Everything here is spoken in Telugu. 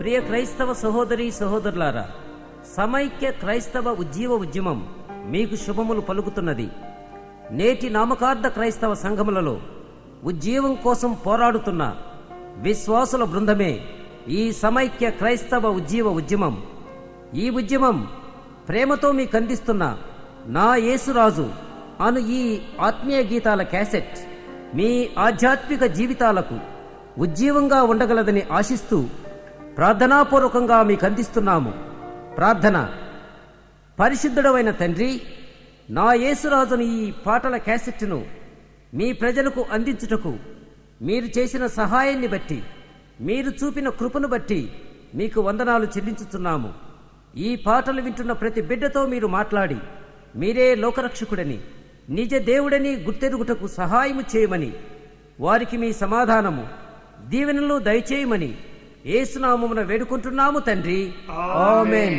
ప్రియ క్రైస్తవ సహోదరి సహోదరులారా, సమైక్య క్రైస్తవ ఉజ్జీవ ఉద్యమం మీకు శుభములు పలుకుతున్నది. నేటి నామకార్థ క్రైస్తవ సంఘములలో ఉజ్జీవం కోసం పోరాడుతున్న విశ్వాసుల బృందమే ఈ సమైక్య క్రైస్తవ ఉజ్జీవ ఉద్యమం. ఈ ఉద్యమం ప్రేమతో మీకు అందిస్తున్న నా యేసురాజు అను ఈ ఆత్మీయ గీతాల క్యాసెట్ మీ ఆధ్యాత్మిక జీవితాలకు ఉజ్జీవంగా ఉండగలదని ఆశిస్తూ ప్రార్థనాపూర్వకంగా మీకు అందిస్తున్నాము. ప్రార్థన. పరిశుద్ధుడవైన తండ్రి, నా యేసురాజును ఈ పాటల క్యాసెట్ను మీ ప్రజలకు అందించుటకు మీరు చేసిన సహాయాన్ని బట్టి, మీరు చూపిన కృపను బట్టి మీకు వందనాలు చెల్లించుతున్నాము. ఈ పాటలు వింటున్న ప్రతి బిడ్డతో మీరు మాట్లాడి మీరే లోకరక్షకుడని, నిజ దేవుడని గుర్తెరుగుటకు సహాయము చేయమని, వారికి మీ సమాధానము దీవెనలు దయచేయమని యేసునామమున వేడుకుంటున్నాము తండ్రి. ఆమేన్.